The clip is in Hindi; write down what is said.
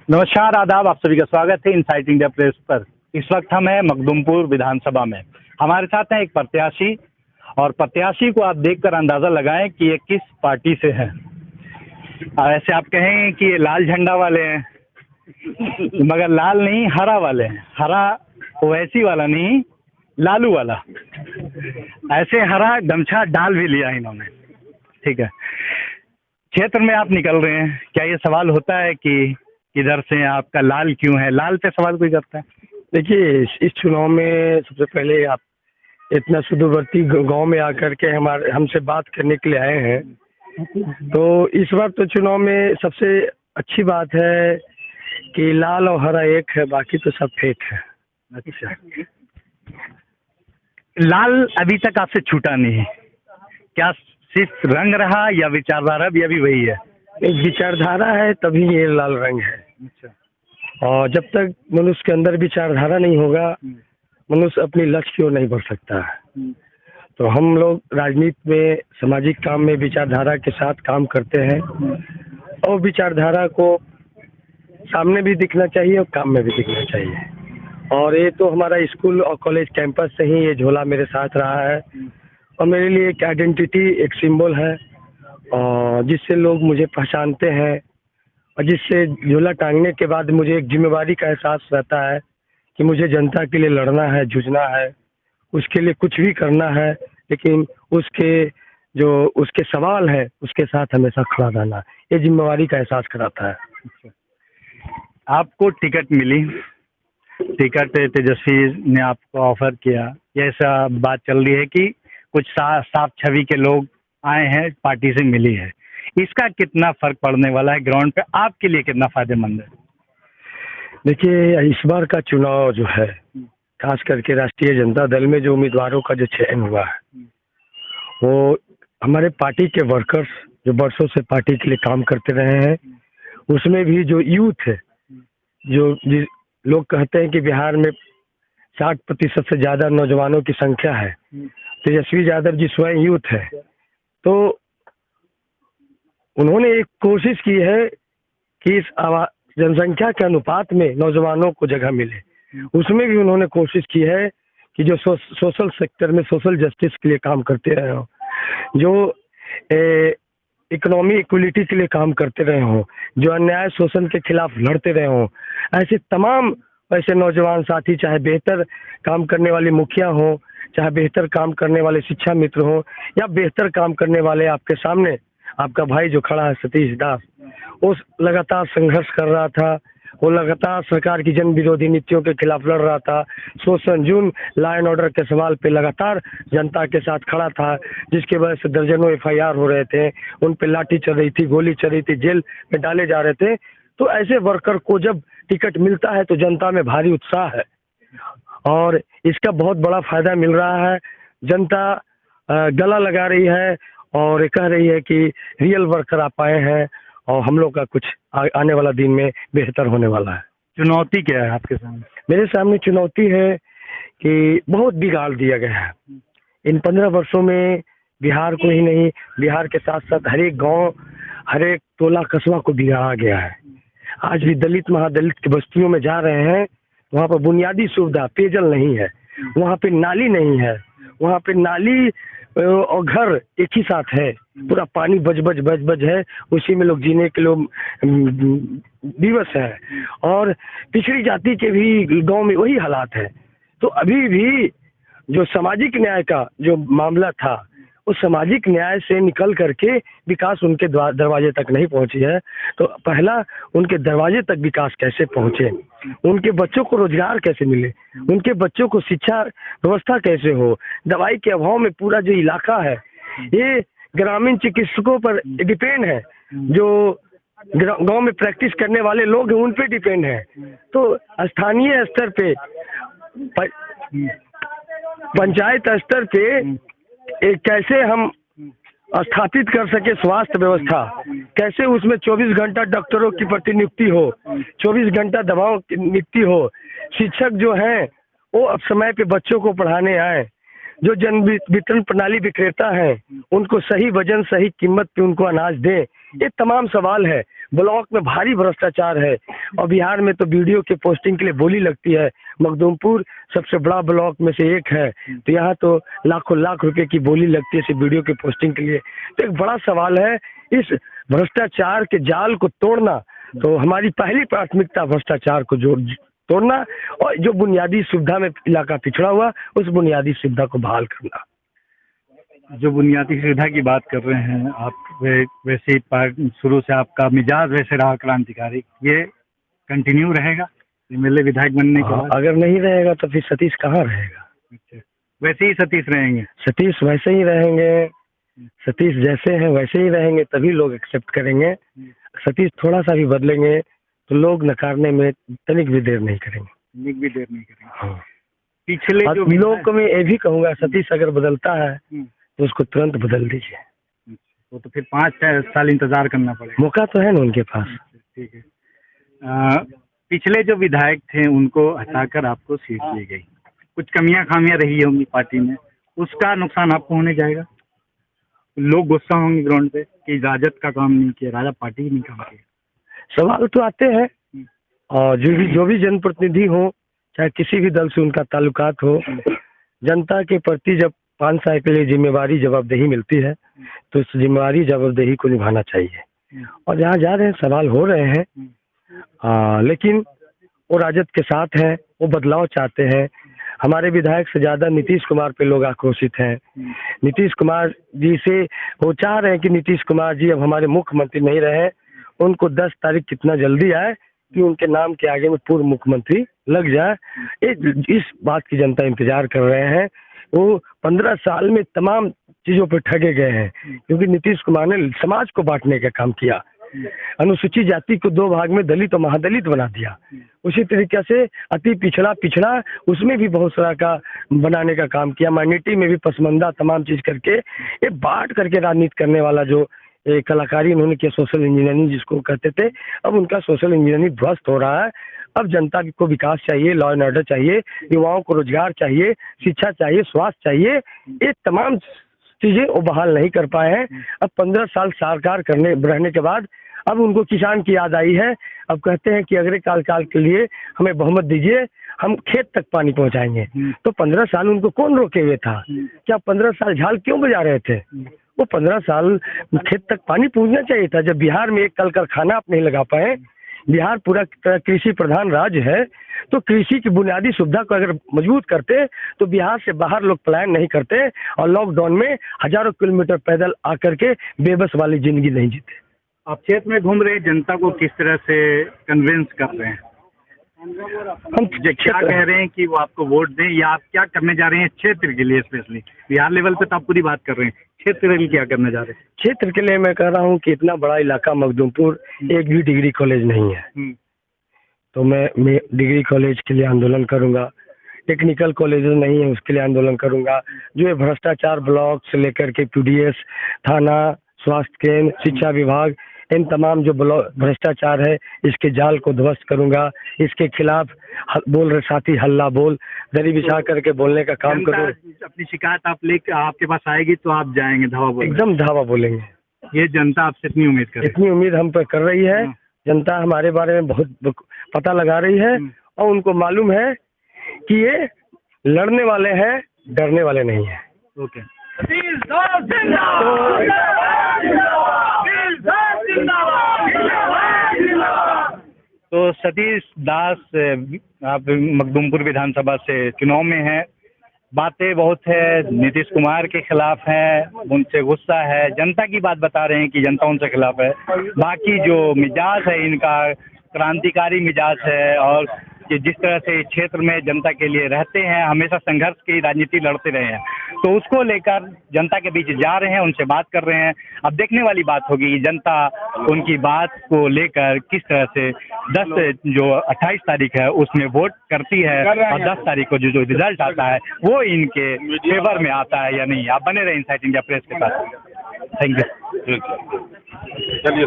नमस्कार, आदाब। आप सभी का स्वागत है इनसाइट इंडिया प्रेस पर। इस वक्त हम हैं मखदुमपुर विधानसभा में। हमारे साथ हैं एक प्रत्याशी, और प्रत्याशी को आप देखकर अंदाजा लगाएं कि ये किस पार्टी से है। ऐसे आप कहें कि ये लाल झंडा वाले हैं, मगर लाल नहीं, हरा वाले हैं। हरा ओवैसी वाला नहीं, लालू वाला। ऐसे हरा गमछा डाल भी लिया इन्होंने। ठीक है, क्षेत्र में आप निकल रहे हैं, क्या ये सवाल होता है कि किधर से हैं, आपका लाल क्यों है? लाल पे सवाल कोई करता है? देखिए, इस चुनाव में सबसे पहले आप इतना सुदूरवर्ती गांव में आकर के हमारे हमसे बात करने के लिए आए हैं, तो इस बार तो चुनाव में सबसे अच्छी बात है कि लाल और हरा एक है, बाकी तो सब फेक है। अच्छा, लाल अभी तक आपसे छूटा नहीं है, क्या सिर्फ रंग रहा या विचारधारा भी अभी वही है? एक विचारधारा है तभी ये लाल रंग है। अच्छा। और जब तक मनुष्य के अंदर विचारधारा नहीं होगा, मनुष्य अपनी लक्ष्य की ओर नहीं बढ़ सकता है। तो हम लोग राजनीति में, सामाजिक काम में विचारधारा के साथ काम करते हैं, और विचारधारा को सामने भी दिखना चाहिए और काम में भी दिखना चाहिए। और ये तो हमारा स्कूल और कॉलेज कैंपस से ही ये झोला मेरे साथ रहा है, और मेरे लिए एक आइडेंटिटी, एक सिंबल है, और जिससे लोग मुझे पहचानते हैं, और जिससे झोला टांगने के बाद मुझे एक जिम्मेवारी का एहसास रहता है कि मुझे जनता के लिए लड़ना है, जूझना है, उसके लिए कुछ भी करना है, लेकिन उसके सवाल है उसके साथ हमेशा खड़ा रहना, ये जिम्मेवारी का एहसास कराता है। आपको टिकट मिली, टिकट तेजस्वी ने आपको ऑफर किया, ऐसा बात चल रही है कि कुछ साफ छवि के लोग आए हैं, पार्टी से मिली है। इसका कितना फर्क पड़ने वाला है ग्राउंड पे, आपके लिए कितना फायदेमंद है? देखिए, इस बार का चुनाव जो है, खास करके राष्ट्रीय जनता दल में जो उम्मीदवारों का जो चयन हुआ है, वो हमारे पार्टी के वर्कर्स जो वर्षों से पार्टी के लिए काम करते रहे हैं, उसमें भी जो यूथ है, लोग कहते हैं कि बिहार में 60% से ज़्यादा नौजवानों की संख्या है। तेजस्वी यादव जी स्वयं यूथ है, तो उन्होंने एक कोशिश की है कि इस जनसंख्या के अनुपात में नौजवानों को जगह मिले। उसमें भी उन्होंने कोशिश की है कि जो सोशल सेक्टर में सोशल जस्टिस के लिए काम करते रहे हों, जो इकोनॉमी इक्वलिटी के लिए काम करते रहे हों, जो अन्याय शोषण के खिलाफ लड़ते रहे हों, ऐसे तमाम ऐसे नौजवान साथी, चाहे बेहतर काम करने वाले मुखिया हों, चाहे बेहतर काम करने वाले शिक्षा मित्र हों, या बेहतर काम करने वाले आपके सामने आपका भाई जो खड़ा है सतीश दास, वो लगातार संघर्ष कर रहा था, वो लगातार सरकार की जन विरोधी नीतियों के खिलाफ लड़ रहा था, शोषण, जुर्म, लॉ एंड ऑर्डर के सवाल पे लगातार जनता के साथ खड़ा था, जिसकी वजह से दर्जनों FIR हो रहे थे, उन पे लाठी चल रही थी, गोली चल रही थी, जेल में डाले जा रहे थे। तो ऐसे वर्कर को जब टिकट मिलता है तो जनता में भारी उत्साह है, और इसका बहुत बड़ा फायदा मिल रहा है। जनता गला लगा रही है और कह रही है कि रियल वर्कर आप आए हैं, और हम लोग का कुछ आने वाला दिन में बेहतर होने वाला है। चुनौती क्या है आपके सामने? मेरे सामने चुनौती है कि बहुत बिगाड़ दिया गया है इन 15 वर्षों में। बिहार को ही नहीं, बिहार के साथ साथ हर एक गांव, हर एक टोला कस्बा को बिगाड़ा गया है। आज भी दलित महादलित की बस्तियों में जा रहे हैं, वहाँ पर बुनियादी सुविधा, पेयजल नहीं है, वहाँ पे नाली नहीं है, वहाँ पे नाली और घर एक ही साथ है, पूरा पानी बज बज है, उसी में लोग जीने के लोग दिवस है। और पिछड़ी जाति के भी गांव में वही हालात है। तो अभी भी जो सामाजिक न्याय का जो मामला था, उस सामाजिक न्याय से निकल करके विकास उनके दरवाजे तक नहीं पहुंची है। तो पहला, उनके दरवाजे तक विकास कैसे पहुंचे, उनके बच्चों को रोजगार कैसे मिले, उनके बच्चों को शिक्षा व्यवस्था कैसे हो। दवाई के अभाव में पूरा जो इलाका है, ये ग्रामीण चिकित्सकों पर डिपेंड है, जो गांव में प्रैक्टिस करने वाले लोग हैं उन पे डिपेंड है। तो स्थानीय स्तर पे, पंचायत स्तर पे कैसे हम स्थापित कर सके स्वास्थ्य व्यवस्था, कैसे उसमें 24 घंटा डॉक्टरों की प्रतिनियुक्ति हो, 24 घंटा दवाओं की नियुक्ति हो, शिक्षक जो हैं वो अब समय पे बच्चों को पढ़ाने आए। जो जन वितरण प्रणाली विक्रेता है उनको सही वजन सही कीमत पे उनको अनाज दें, ये तमाम सवाल है। ब्लॉक में भारी भ्रष्टाचार है और बिहार में तो वीडियो के पोस्टिंग के लिए बोली लगती है। मखदूमपुर सबसे बड़ा ब्लॉक में से एक है, तो यहाँ तो लाखों लाख रुपए की बोली लगती है इस वीडियो के पोस्टिंग के लिए। तो एक बड़ा सवाल है इस भ्रष्टाचार के जाल को तोड़ना। तो हमारी पहली प्राथमिकता भ्रष्टाचार को तोड़ना और जो बुनियादी सुविधा में इलाका पिछड़ा हुआ उस बुनियादी सुविधा को बहाल करना। जो बुनियादी सुविधा की बात कर रहे हैं आप, वैसे ही शुरू से आपका मिजाज वैसे रहा क्रांतिकारी, ये कंटिन्यू रहेगा एमएलए विधायक बनने के बाद? अगर नहीं रहेगा तो फिर सतीश कहाँ रहेगा? अच्छा, वैसे ही सतीश रहेंगे? सतीश वैसे ही रहेंगे, सतीश जैसे हैं वैसे ही रहेंगे, तभी लोग एक्सेप्ट करेंगे। सतीश थोड़ा सा भी बदलेंगे तो लोग नकारने में तनिक भी देर नहीं करेंगे। हाँ। पिछले जो लोग को मैं ये भी कहूँगा, सतीश अगर बदलता है तो उसको तुरंत बदल दीजिए। तो फिर 5 साल इंतजार करना पड़ेगा? मौका तो है ना उनके पास। ठीक है। पिछले जो विधायक थे उनको हटाकर आपको सीट दी गई, कुछ कमियां खामियां रही होंगी पार्टी में, उसका नुकसान आपको होने जाएगा? लोग गुस्सा होंगे ग्राउंड पे कि राजद का काम नहीं किया, राजद पार्टी नहीं काम किया। सवाल तो आते हैं और जो भी जनप्रतिनिधि हो, चाहे किसी भी दल से उनका ताल्लुकात हो, जनता के प्रति जब 5 साल के लिए जिम्मेवारी जवाबदेही मिलती है तो उस जिम्मेवारी जवाबदेही को निभाना चाहिए। और जहाँ जा रहे हैं सवाल हो रहे हैं, लेकिन वो राजद के साथ हैं, वो बदलाव चाहते हैं। हमारे विधायक से ज़्यादा नीतीश कुमार पे लोग आक्रोशित हैं। नीतीश कुमार जी से वो चाह रहे हैं कि नीतीश कुमार जी अब हमारे मुख्यमंत्री नहीं रहे, उनको 10 तारीख कितना जल्दी आए कि उनके नाम के आगे में पूर्व मुख्यमंत्री लग जाए। इस बात की जनता इंतजार कर रहे हैं। वो 15 साल में तमाम चीज़ों पर ठगे गए हैं क्योंकि नीतीश कुमार ने समाज को बांटने का काम किया, अनुसूचित जाति को 2 भाग में दलित और महादलित बना दिया। उसी तरीके से अति पिछड़ा उसमें भी बहुत सारा का बनाने का काम किया, माइनॉरिटी में भी पसमंदा तमाम चीज़ करके ये बांट करके राजनीति करने वाला जो कलाकारी उन्होंने किया, सोशल इंजीनियरिंग जिसको कहते थे, अब उनका सोशल इंजीनियरिंग ध्वस्त हो रहा है। अब जनता को विकास चाहिए, लॉ एंड ऑर्डर चाहिए, युवाओं को रोजगार चाहिए, शिक्षा चाहिए, स्वास्थ्य चाहिए, ये तमाम चीज़ें वो बहाल नहीं कर पाए हैं। अब 15 साल सरकार रहने के बाद अब उनको किसान की याद आई है। अब कहते हैं कि अगले काल के लिए हमें बहुमत दीजिए, हम खेत तक पानी पहुंचाएंगे। तो 15 साल उनको कौन रोके हुए था? क्या 15 साल झाल क्यों बजा रहे थे? वो 15 साल खेत तक पानी पहुंचना चाहिए था। जब बिहार में एक कल कारखाना आप नहीं लगा पाए, बिहार पूरा कृषि प्रधान राज्य है, तो कृषि की बुनियादी सुविधा को अगर मजबूत करते तो बिहार से बाहर लोग पलायन नहीं करते और लॉकडाउन में हजारों किलोमीटर पैदल आकर के बेबस वाली जिंदगी नहीं जीते। आप क्षेत्र में घूम रहे जनता को किस तरह से कन्विंस कर रहे हैं? हम क्या कह रहे हैं कि वो आपको वोट दें, या आप क्या करने जा रहे हैं क्षेत्र के लिए? स्पेशली बिहार लेवल पे तो आप पूरी बात कर रहे हैं, क्षेत्र के लिए क्या करने जा रहे हैं? क्षेत्र के लिए मैं कह रहा हूँ कि इतना बड़ा इलाका मखदूमपुर, एक भी डिग्री कॉलेज नहीं है, तो मैं डिग्री कॉलेज के लिए आंदोलन करूंगा। टेक्निकल कॉलेज नहीं है, उसके लिए आंदोलन करूंगा। जो ये भ्रष्टाचार ब्लॉक से लेकर के पीडीएस, थाना, स्वास्थ्य केंद्र, शिक्षा विभाग, इन तमाम जो भ्रष्टाचार है इसके जाल को ध्वस्त करूंगा। इसके खिलाफ बोल रहे साथी हल्ला बोल, दरी बिछा करके बोलने का काम करो। अपनी शिकायत आप लेकर आपके पास आएगी तो आप जाएंगे धावा बोलेंगे? एकदम धावा बोलेंगे। ये जनता आपसे इतनी उम्मीद कर रही है? इतनी उम्मीद हम पर कर रही है। जनता हमारे बारे में बहुत पता लगा रही है और उनको मालूम है कि ये लड़ने वाले हैं, डरने वाले नहीं है। ओके। तो सतीश दास, आप मखदूमपुर विधानसभा से चुनाव में हैं, बातें बहुत है, नीतीश कुमार के खिलाफ है, उनसे गुस्सा है, जनता की बात बता रहे हैं कि जनता उनसे खिलाफ है। बाकी जो मिजाज है इनका क्रांतिकारी मिजाज है और कि जिस तरह से क्षेत्र में जनता के लिए रहते हैं, हमेशा संघर्ष की राजनीति लड़ते रहे हैं, तो उसको लेकर जनता के बीच जा रहे हैं, उनसे बात कर रहे हैं। अब देखने वाली बात होगी कि जनता उनकी बात को लेकर किस तरह से 28 तारीख है उसमें वोट करती है और 10 तारीख को जो रिजल्ट आता है वो इनके फेवर में आता है या नहीं। आप बने रहे इनसाइट इंडिया प्रेस के साथ। Thank you. चलिए।